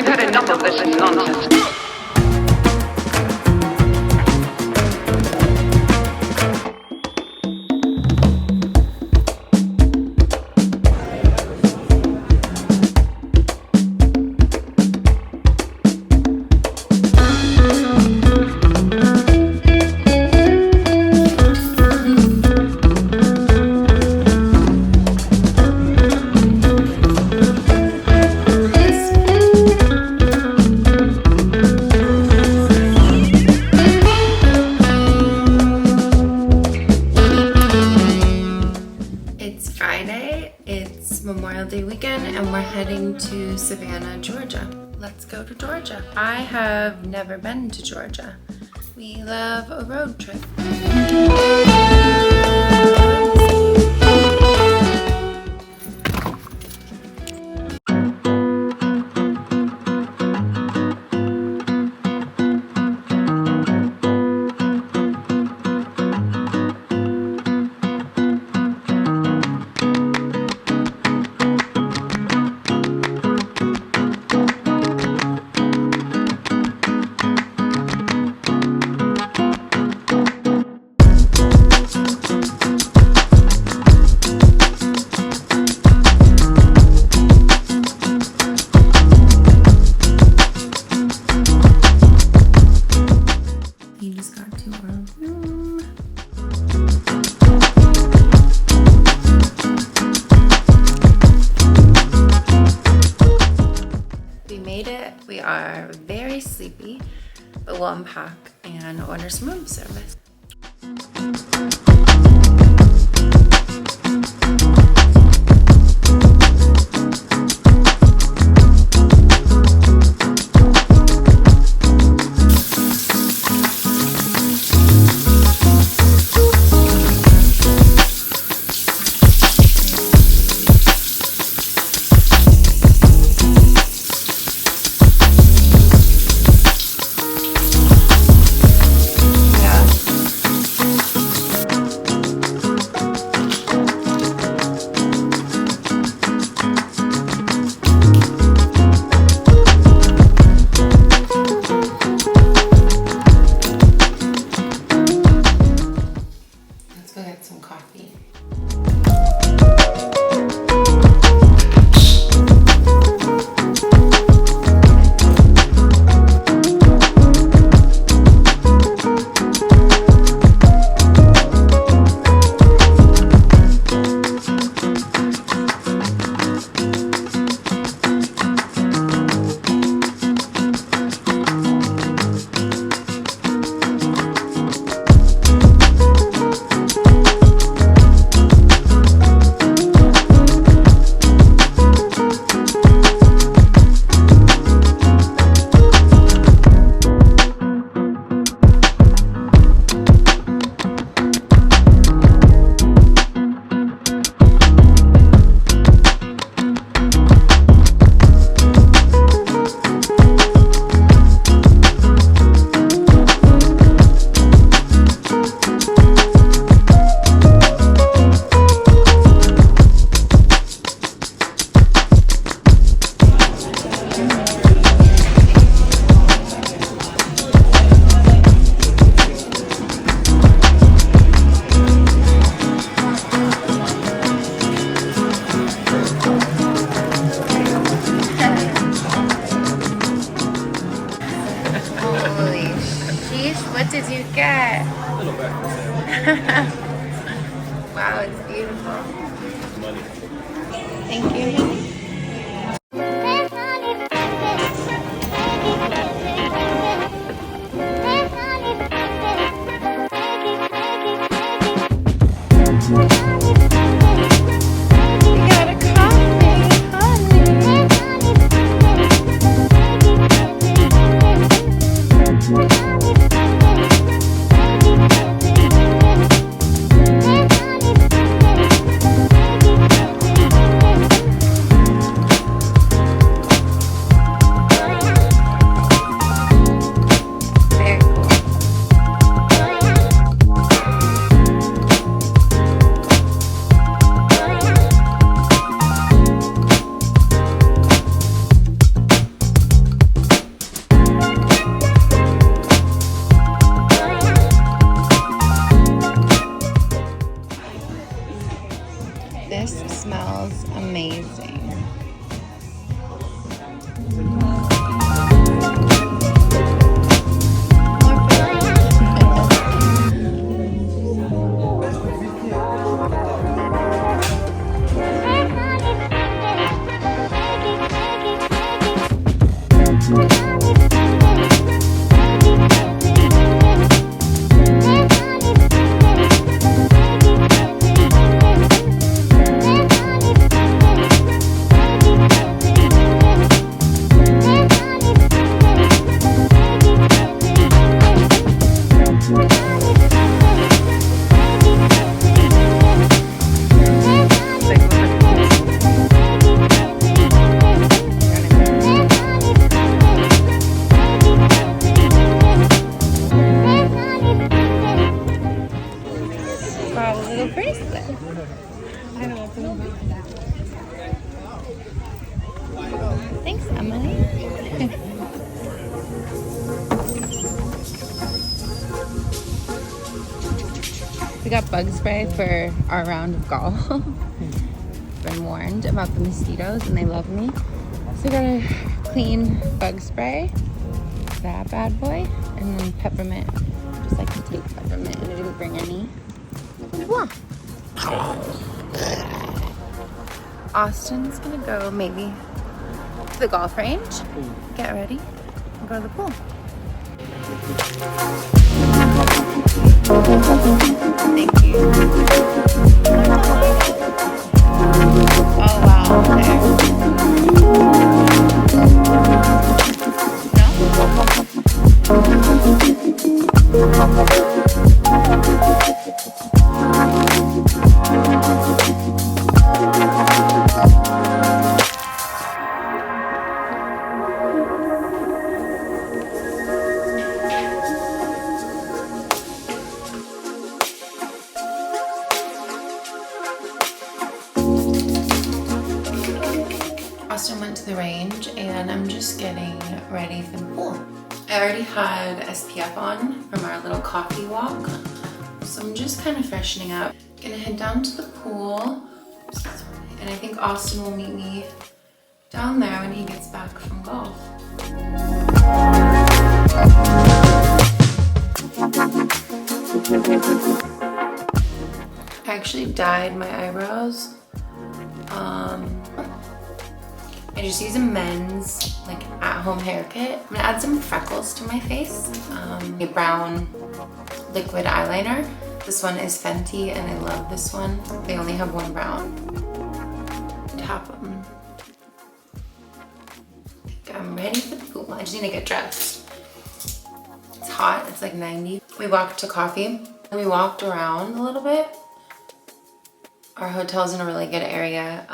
We've had enough of this nonsense. Memorial Day weekend and we're heading to Savannah, Georgia. Let's go to Georgia. I have never been to Georgia. We love a road trip. We are very sleepy, but we'll unpack and order some room service. What did you get? A little breakfast. Wow, it's beautiful. Money. Thank you, honey. We got bug spray for our round of golf. Been warned about the mosquitoes and they love me. So we got a clean bug spray. That bad boy. And then peppermint. I just like to take peppermint and I didn't bring any. Austin's gonna go maybe to the golf range, get ready, and go to the pool. Thank you. Oh wow, there. Austin went to the range and I'm just getting ready for the pool. I already had SPF on from our little coffee walk, so I'm just kind of freshening up. Gonna head down to the pool, and I think Austin will meet me down there when he gets back from golf. I actually dyed my eyebrows. I just use a men's like at-home hair kit. I'm gonna add some freckles to my face. A brown liquid eyeliner. This one is Fenty and I love this one. They only have one brown. Tap them. I think I'm ready for the pool. I just need to get dressed. It's hot, it's like 90. We walked to coffee. We walked around a little bit. Our hotel's in a really good area.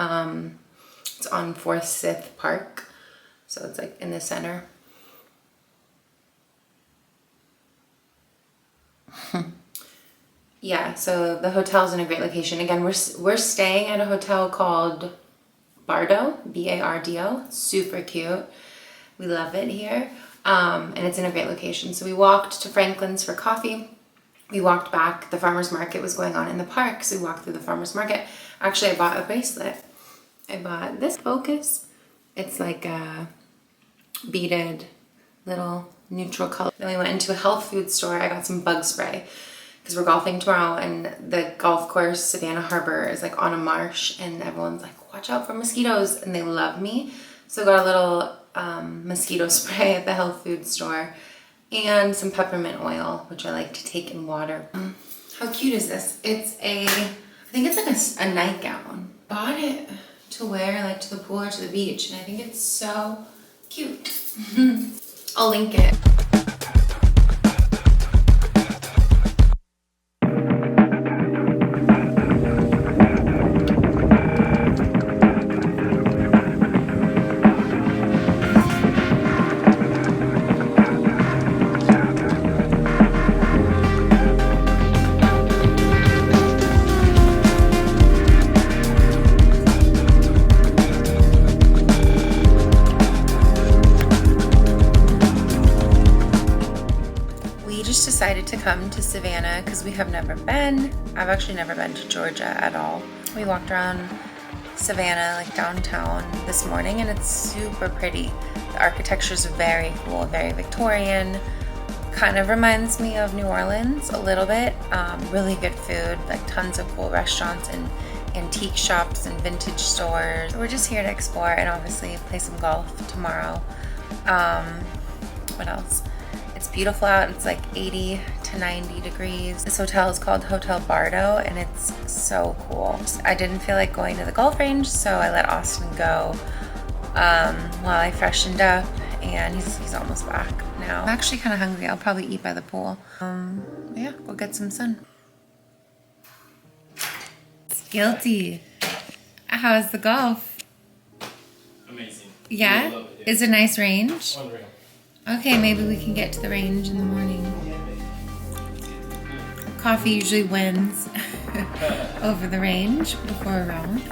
It's on Forsyth Park, so it's like in the center. Yeah, so the hotel's in a great location. Again, we're staying at a hotel called Bardo, B-A-R-D-O. Super cute. We love it here, and it's in a great location. So we walked to Franklin's for coffee. We walked back. The farmer's market was going on in the park, so we walked through the farmer's market. Actually, I bought a bracelet. I bought this focus. It's like a beaded little neutral color. Then we went into a health food store. I got some bug spray because we're golfing tomorrow and the golf course, Savannah Harbor, is like on a marsh and everyone's like, watch out for mosquitoes, and they love me. So I got a little mosquito spray at the health food store and some peppermint oil, which I like to take in water. How cute is this? It's I think it's like a nightgown. Bought it to wear like to the pool or to the beach, and I think it's so cute. I'll link it. Decided to come to Savannah because we have never been. I've actually never been to Georgia at all. We walked around Savannah, like downtown this morning, and it's super pretty. The architecture is very cool, very Victorian. Kind of reminds me of New Orleans a little bit. Really good food, like tons of cool restaurants and antique shops and vintage stores. We're just here to explore and obviously play some golf tomorrow. What else? It's beautiful out. It's like 80 to 90 degrees. This hotel is called Hotel Bardo and it's so cool. I didn't feel like going to the golf range, so I let Austin go while I freshened up, and he's almost back now. I'm actually kind of hungry. I'll probably eat by the pool. Yeah, we'll get some sun. It's guilty. How's the golf? Amazing. Yeah? Love it, yeah. Is it a nice range? Unreal. Okay, maybe we can get to the range in the morning. Coffee usually wins over the range before a round.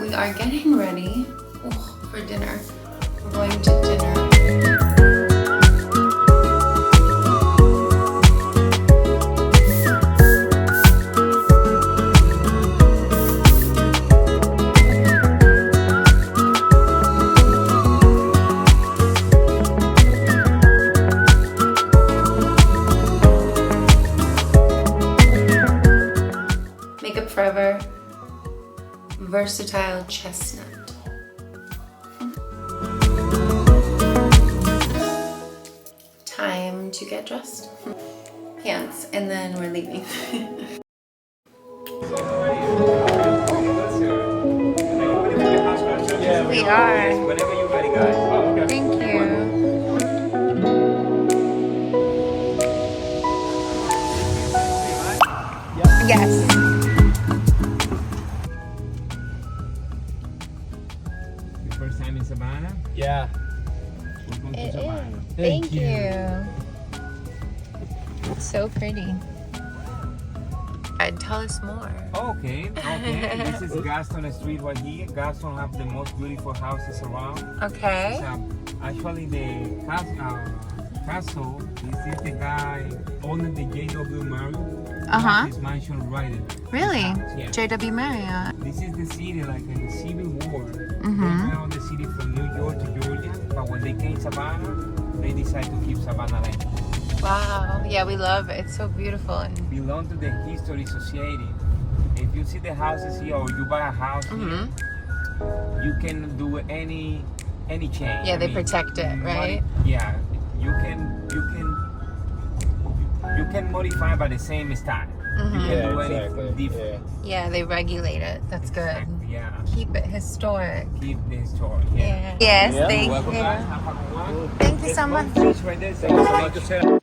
we are getting ready for dinner. We're going to dinner. Makeup Forever Versatile Chestnut. Time to get dressed. Pants, and then we're leaving. We are. Whenever you're ready, guys. Oh, okay. Thank you. Yes. Your first time in Savannah? Yeah. Welcome to Savannah. Thank you. So pretty. Tell us more. Okay. This is Gaston Street right here. Gaston have the most beautiful houses around. Okay. It's, actually, the castle, this is the guy owning the J.W. Marriott. His mansion right there. Really? Yeah. J.W. Marriott. This is the city, like in the Civil War. Mhm. They went on the city from New York to Georgia, but when they came to Savannah, they decided to keep Savannah Lane. Wow. Yeah, we love it. It's so beautiful. And Belong to the History Society. If you see the houses here or you buy a house here, you can do any change. yeah, they protect it, right? Yeah, you can modify by the same style. You can do anything different. Yeah, they regulate it. That's good. Yeah, Keep it historic. keep the story. Yeah. Yes, Yeah. thank Welcome you. guys. Have a good one. Thank you so much. Fish right there. Thank you so much.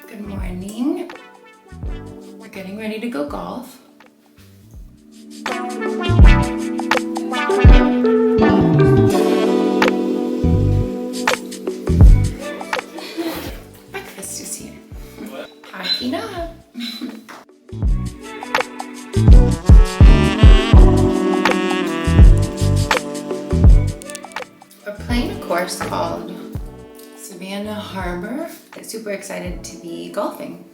Good morning. We're getting ready to go golf. Breakfast is here. Packing up. We're playing a course called Savannah Harbor. I'm super excited to be golfing.